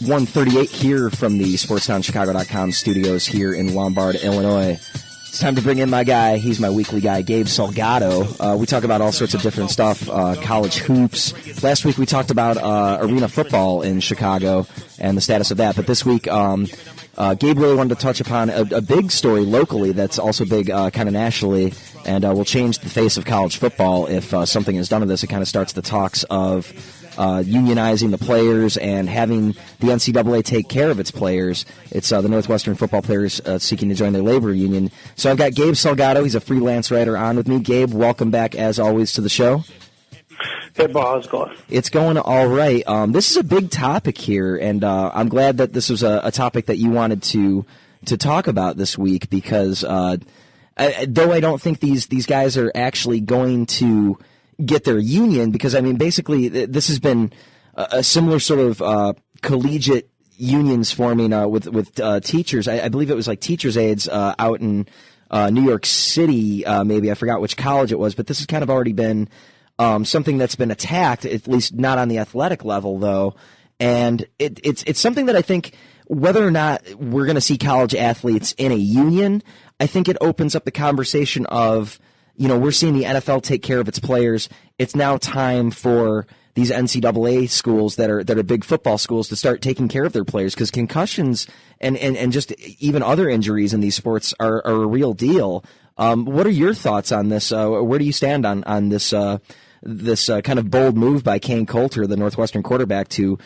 1:38 here from the SportsTownChicago.com studios here in Lombard, Illinois. It's time to bring in my guy. He's my weekly guy, Gabe Salgado. We talk about all sorts of different stuff, college hoops. Last week we talked about arena football in Chicago and the status of that. But this week, Gabe really wanted to touch upon a big story locally that's also big kind of nationally, and will change the face of college football if something is done to this. It kind of starts the talks of unionizing the players and having the NCAA take care of its players. It's the Northwestern football players seeking to join their labor union. So I've got Gabe Salgado. He's a freelance writer on with me. Gabe, welcome back as always to the show. Hey, Bob, how's it going? It's going all right. This is a big topic here, and I'm glad that this was a topic that you wanted to talk about this week because though I don't think these guys are actually going to get their union, because I mean basically this has been a similar sort of collegiate unions forming with teachers. I believe it was like teachers' aides out in New York City, maybe I forgot which college it was, but this has kind of already been something that's been attacked, at least not on the athletic level though, and it's something that I think whether or not we're going to see college athletes in a union, I think it opens up the conversation of, you know, we're seeing the NFL take care of its players. It's now time for these NCAA schools that are big football schools to start taking care of their players, because concussions and just even other injuries in these sports are a real deal. What are your thoughts on this? Where do you stand on this kind of bold move by Kane Coulter, the Northwestern quarterback, to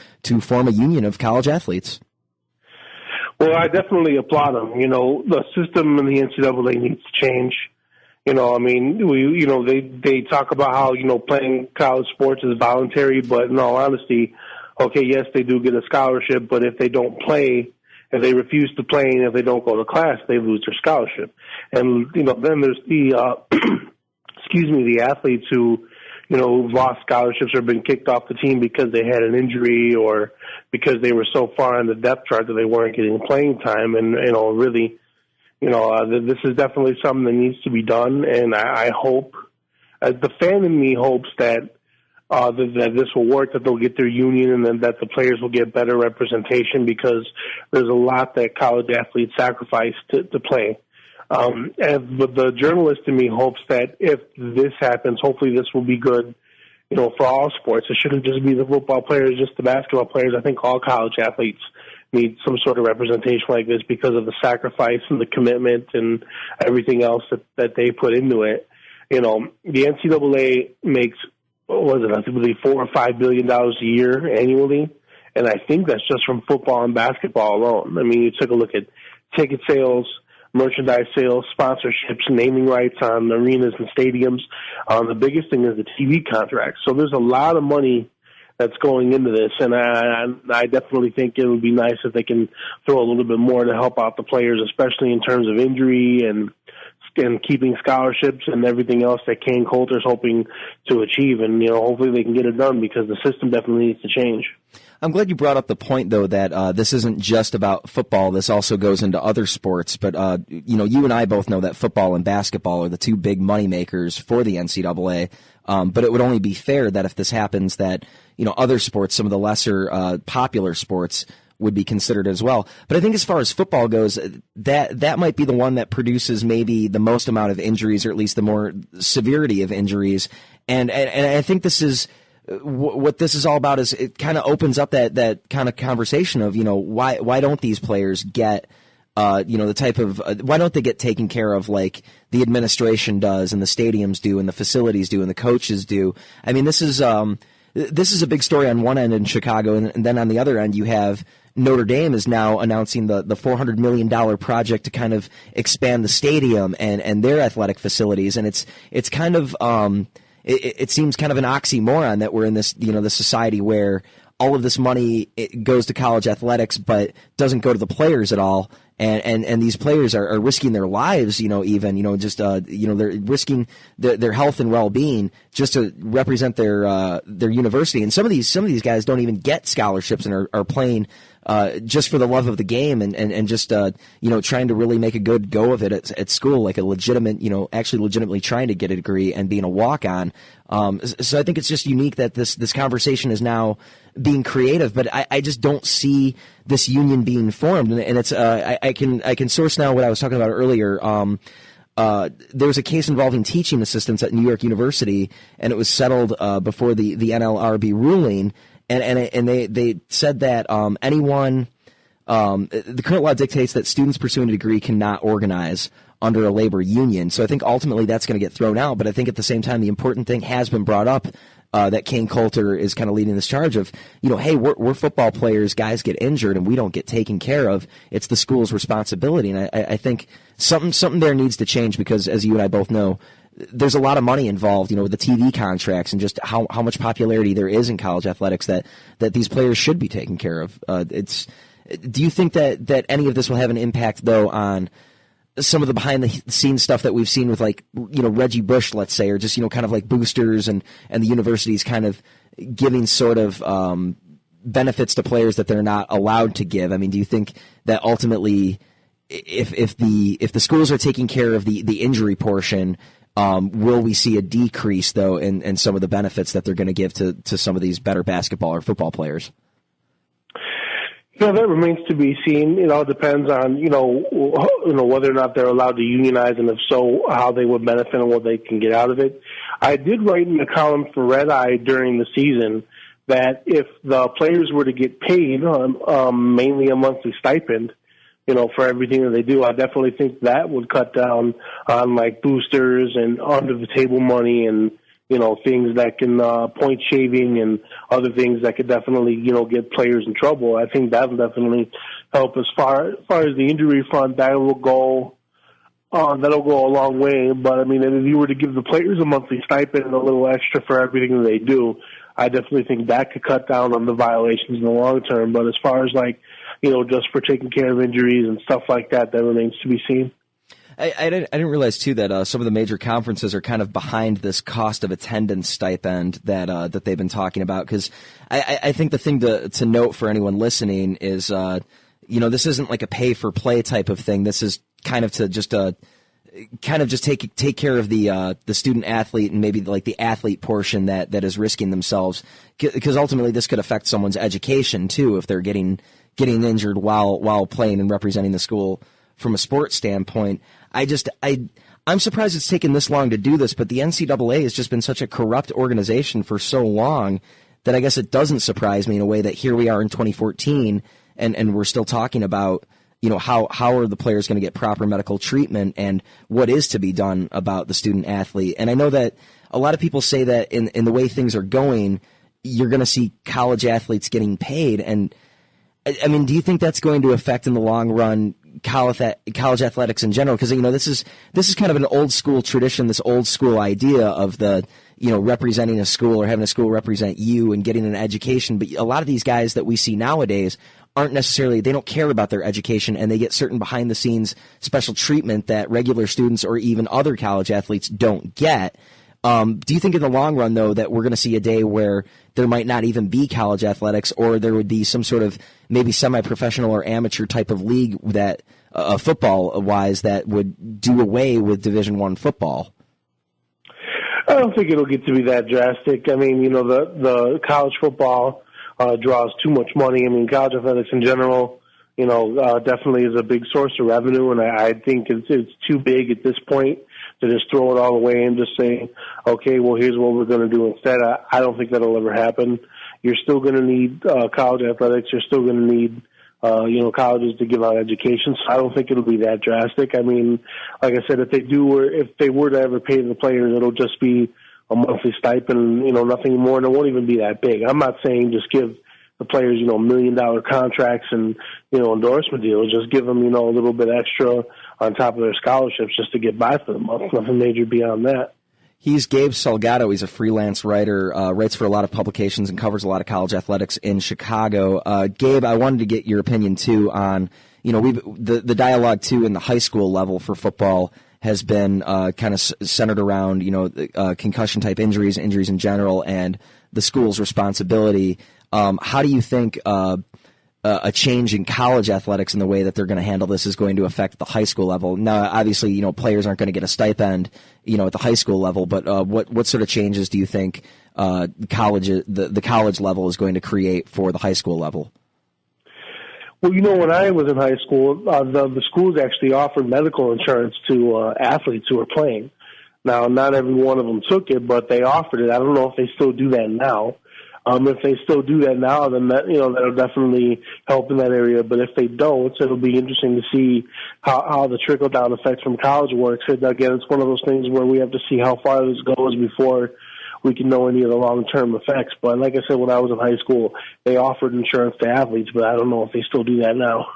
form a union of college athletes? Well, I definitely applaud him. You know, the system in the NCAA needs to change. You know, I mean, they talk about how, you know, playing college sports is voluntary, but in all honesty, okay, yes, they do get a scholarship, but if they don't play, if they refuse to play, and if they don't go to class, they lose their scholarship. And, you know, then there's the, the athletes who, you know, who've lost scholarships or been kicked off the team because they had an injury or because they were so far on the depth chart that they weren't getting playing time. And, you know, really, you know, this is definitely something that needs to be done, and I hope, as the fan in me hopes that this will work, that they'll get their union, and then that the players will get better representation, because there's a lot that college athletes sacrifice to play. But the journalist in me hopes that if this happens, hopefully this will be good, you know, for all sports. It shouldn't just be the football players, just the basketball players. I think all college athletes need some sort of representation like this because of the sacrifice and the commitment and everything else that they put into it. You know, the NCAA makes, what was it, I believe $4 or $5 billion a year annually, and I think that's just from football and basketball alone. I mean, you took a look at ticket sales, merchandise sales, sponsorships, naming rights on arenas and stadiums. The biggest thing is the TV contracts. So there's a lot of money that's going into this, and I definitely think it would be nice if they can throw a little bit more to help out the players, especially in terms of injury and keeping scholarships and everything else that Kane Coulter's hoping to achieve. And, you know, hopefully they can get it done, because the system definitely needs to change. I'm glad you brought up the point, though, that this isn't just about football. This also goes into other sports. But, you know, you and I both know that football and basketball are the two big moneymakers for the NCAA. But it would only be fair that if this happens that, you know, other sports, some of the lesser popular sports, would be considered as well. But I think as far as football goes, that might be the one that produces maybe the most amount of injuries, or at least the more severity of injuries. And I think this is what this is all about. Is it kind of opens up that kind of conversation of, you know, why don't these players get you know, the type of why don't they get taken care of like the administration does, and the stadiums do, and the facilities do, and the coaches do? I mean, this is a big story on one end in Chicago, and then on the other end you have Notre Dame is now announcing the $400 million project to kind of expand the stadium and their athletic facilities, and it's kind of it seems kind of an oxymoron that we're in this, you know, this society where all of this money, it goes to college athletics but doesn't go to the players at all. And these players are risking their lives, you know, even, you know, just, you know, they're risking their health and well-being just to represent their university. And some of these guys don't even get scholarships and are playing, just for the love of the game and just, trying to really make a good go of it at school, like a legitimate, actually legitimately trying to get a degree and being a walk-on. So I think it's just unique that this conversation is now being creative, but I just don't see this union being formed. And it's, I can source now what I was talking about earlier. There was a case involving teaching assistants at New York University, and it was settled before the NLRB ruling. And they said that anyone, the current law dictates that students pursuing a degree cannot organize under a labor union. So I think ultimately that's going to get thrown out. But I think at the same time, the important thing has been brought up that Kane Coulter is kind of leading this charge of, hey, we're football players, guys get injured and we don't get taken care of. It's the school's responsibility. And I think something there needs to change because, as you and I both know, there's a lot of money involved, with the TV contracts and just how much popularity there is in college athletics that these players should be taken care of. Do you think that any of this will have an impact, though, on some of the behind-the-scenes stuff that we've seen with, Reggie Bush, let's say, or just, kind of like boosters and the universities kind of giving sort of benefits to players that they're not allowed to give? I mean, do you think that ultimately if the schools are taking care of the injury portion, will we see a decrease, though, in some of the benefits that they're going to give to some of these better basketball or football players? That remains to be seen. It all depends on, whether or not they're allowed to unionize, and if so, how they would benefit and what they can get out of it. I did write in a column for Red Eye during the season that if the players were to get paid mainly a monthly stipend, for everything that they do, I definitely think that would cut down on boosters and under the table money and, things that can point shaving and other things that could definitely, get players in trouble. I think that will definitely help as far as the injury front. That'll go a long way. But I mean, if you were to give the players a monthly stipend and a little extra for everything that they do, I definitely think that could cut down on the violations in the long term. But as far as just for taking care of injuries and stuff like that, that remains to be seen. I didn't realize, too, that some of the major conferences are kind of behind this cost of attendance stipend that they've been talking about. Because I think the thing to note for anyone listening is, this isn't like a pay-for-play type of thing. This is kind of to just take care of the student athlete and maybe the athlete portion that is risking themselves. Because ultimately this could affect someone's education, too, if they're getting injured while playing and representing the school from a sports standpoint. I'm surprised it's taken this long to do this, but the NCAA has just been such a corrupt organization for so long that I guess it doesn't surprise me in a way that here we are in 2014 and we're still talking about, how are the players going to get proper medical treatment and what is to be done about the student athlete. And I know that a lot of people say that in the way things are going, you're going to see college athletes getting paid. And I mean, do you think that's going to affect in the long run college athletics in general? Because this is kind of an old school tradition, this old school idea of the representing a school or having a school represent you and getting an education. But a lot of these guys that we see nowadays aren't necessarily, they don't care about their education, and they get certain behind the scenes special treatment that regular students or even other college athletes don't get. Do you think in the long run, though, that we're going to see a day where there might not even be college athletics, or there would be some sort of maybe semi-professional or amateur type of league that football-wise that would do away with Division I football? I don't think it'll get to be that drastic. I mean, the college football draws too much money. I mean, college athletics in general, definitely is a big source of revenue, and I think it's too big at this point to just throw it all away and just say, okay, well, here's what we're going to do instead. I don't think that'll ever happen. You're still going to need college athletics. You're still going to need, colleges to give out education. So I don't think it'll be that drastic. I mean, like I said, if they were to ever pay the players, it'll just be a monthly stipend, nothing more, and it won't even be that big. I'm not saying just give the players, $1 million contracts and, endorsement deals. Just give them, a little bit extra on top of their scholarships just to get by for the month. Nothing major beyond that. He's Gabe Salgado. He's a freelance writer, writes for a lot of publications and covers a lot of college athletics in Chicago. Gabe, I wanted to get your opinion, too, on, the dialogue, too, in the high school level for football has been kind of centered around, concussion-type injuries in general, and the school's responsibility. How do you think a change in college athletics in the way that they're going to handle this is going to affect the high school level. Now, obviously, players aren't going to get a stipend, at the high school level, but what sort of changes do you think the college level is going to create for the high school level? Well, when I was in high school, the schools actually offered medical insurance to athletes who were playing. Now, not every one of them took it, but they offered it. I don't know if they still do that now. If they still do that now, then that'll definitely help in that area. But if they don't, it'll be interesting to see how the trickle down effect from college works. And again, it's one of those things where we have to see how far this goes before we can know any of the long-term effects. But like I said, when I was in high school, they offered insurance to athletes, but I don't know if they still do that now.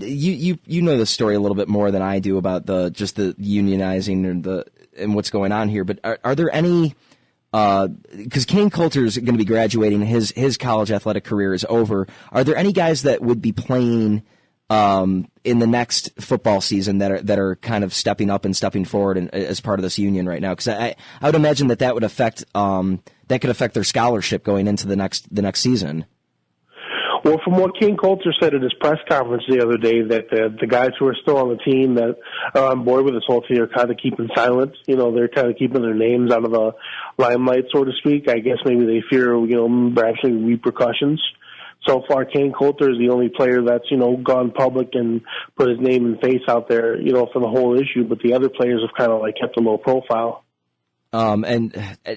You know the story a little bit more than I do about the unionizing and what's going on here. But are there any? Because Kane Coulter's going to be graduating, his college athletic career is over. Are there any guys that would be playing in the next football season that are kind of stepping up and stepping forward as part of this union right now? Because I would imagine that would affect could affect their scholarship going into the next season. Well, from what King Coulter said at his press conference the other day, that the guys who are still on the team that are on board with this whole thing are kind of keeping silent. They're kind of keeping their names out of the limelight, so to speak. I guess maybe they fear, perhaps repercussions. So far, Kane Coulter is the only player that's, gone public and put his name and face out there, for the whole issue. But the other players have kind of kept a low profile. And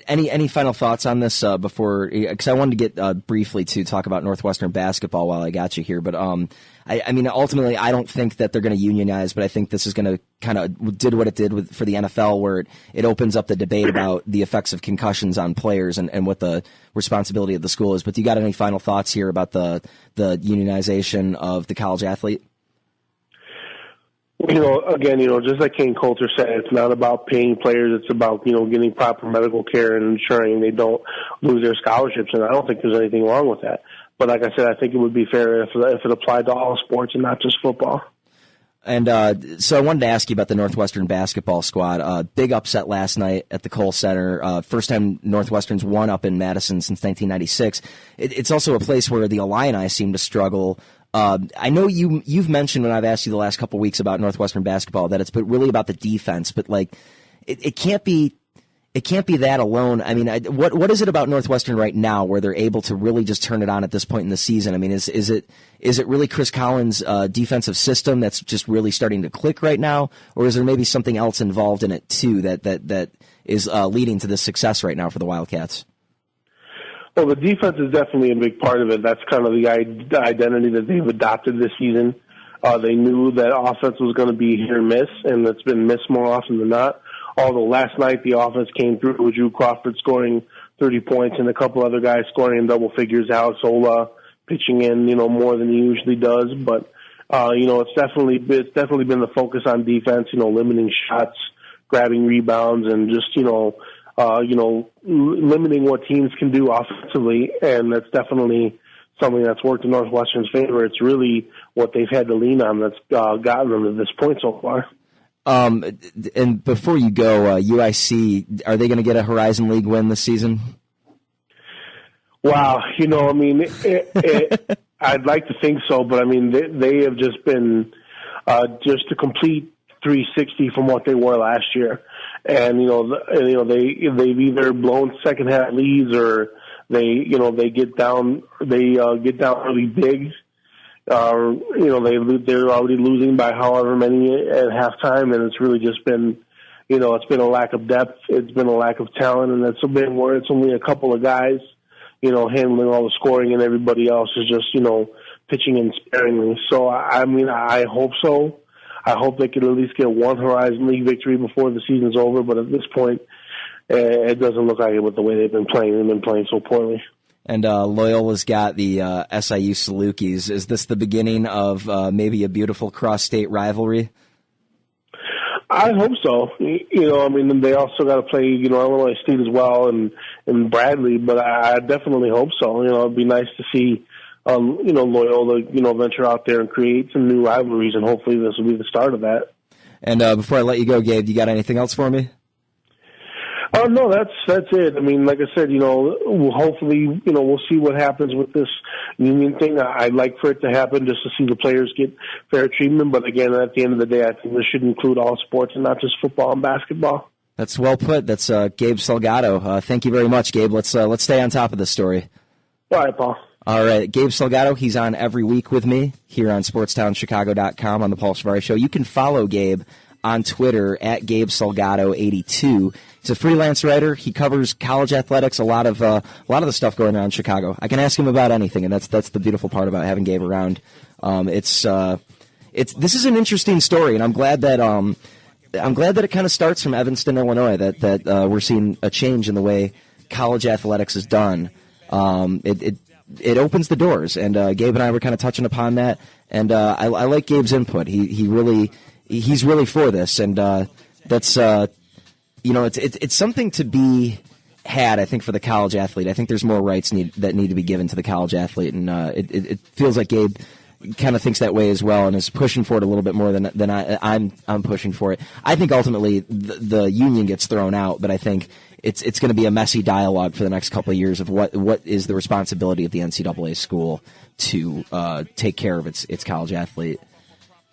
any final thoughts on this before? Because I wanted to get briefly to talk about Northwestern basketball while I got you here. But I mean, ultimately, I don't think that they're going to unionize, but I think this is going to kind of did what it did for the NFL, where it opens up the debate about the effects of concussions on players and what the responsibility of the school is. But do you got any final thoughts here about the unionization of the college athlete? Again, just like Kane Coulter said, it's not about paying players. It's about, getting proper medical care and ensuring they don't lose their scholarships. And I don't think there's anything wrong with that. But like I said, I think it would be fair if it applied to all sports and not just football. And so I wanted to ask you about the Northwestern basketball squad. Big upset last night at the Kohl Center. First time Northwestern's won up in Madison since 1996. It's also a place where the Illini seem to struggle. I know you've mentioned when I've asked you the last couple of weeks about Northwestern basketball that it's really about the defense, but it can't be that alone. I mean, what is it about Northwestern right now where they're able to really just turn it on at this point in the season? I mean, is it really Chris Collins' defensive system that's just really starting to click right now, or is there maybe something else involved in it too that is leading to this success right now for the Wildcats? Well, the defense is definitely a big part of it. That's kind of the identity that they've adopted this season. They knew that offense was going to be hit or miss, and it's been missed more often than not. Although last night the offense came through with Drew Crawford scoring 30 points and a couple other guys scoring in double figures. Alex Ola pitching in, more than he usually does. But it's definitely been the focus on defense. Limiting shots, grabbing rebounds, and just limiting what teams can do offensively, and that's definitely something that's worked in Northwestern's favor. It's really what they've had to lean on that's gotten them to this point so far. And before you go, UIC, are they going to get a Horizon League win this season? Wow, I mean, I'd like to think so, but I mean, they have just been just a complete 360 from what they were last year. And they've either blown second half leads or they get down really big. They're already losing by however many at halftime, and it's really just been it's been a lack of depth, it's been a lack of talent, and it's been where it's only a couple of guys handling all the scoring, and everybody else is just pitching in sparingly. So I mean, I hope so. I hope they can at least get one Horizon League victory before the season's over, but at this point, it doesn't look like it with the way they've been playing. They've been playing so poorly. And Loyola's got the SIU Salukis. Is this the beginning of maybe a beautiful cross-state rivalry? I hope so. I mean, they also got to play, Illinois State as well and Bradley, but I definitely hope so. It'd be nice to see Loyola, venture out there and create some new rivalries, and hopefully this will be the start of that. And before I let you go, Gabe, you got anything else for me? Oh no, that's it. I mean, like I said, hopefully, we'll see what happens with this union thing. I'd like for it to happen just to see the players get fair treatment. But again, at the end of the day, I think this should include all sports and not just football and basketball. That's well put. That's Gabe Salgado. Thank you very much, Gabe. Let's stay on top of this story. All right, Paul. All right, Gabe Salgado, he's on every week with me here on SportsTownChicago.com on the Paul Chivari Show. You can follow Gabe on Twitter at Gabe Salgado82. He's a freelance writer. He covers college athletics, a lot of the stuff going on in Chicago. I can ask him about anything, and that's the beautiful part about having Gabe around. This is an interesting story, and I'm glad that it kind of starts from Evanston, Illinois. That we're seeing a change in the way college athletics is done. It opens the doors, and Gabe and I were kind of touching upon that. And I like Gabe's input. He's really for this, and that's it's something to be had. I think for the college athlete, I think there's more rights that need to be given to the college athlete, and it feels like Gabe kind of thinks that way as well, and is pushing for it a little bit more than I'm pushing for it. I think ultimately the union gets thrown out, but I think it's going to be a messy dialogue for the next couple of years of what is the responsibility of the NCAA school to take care of its college athlete.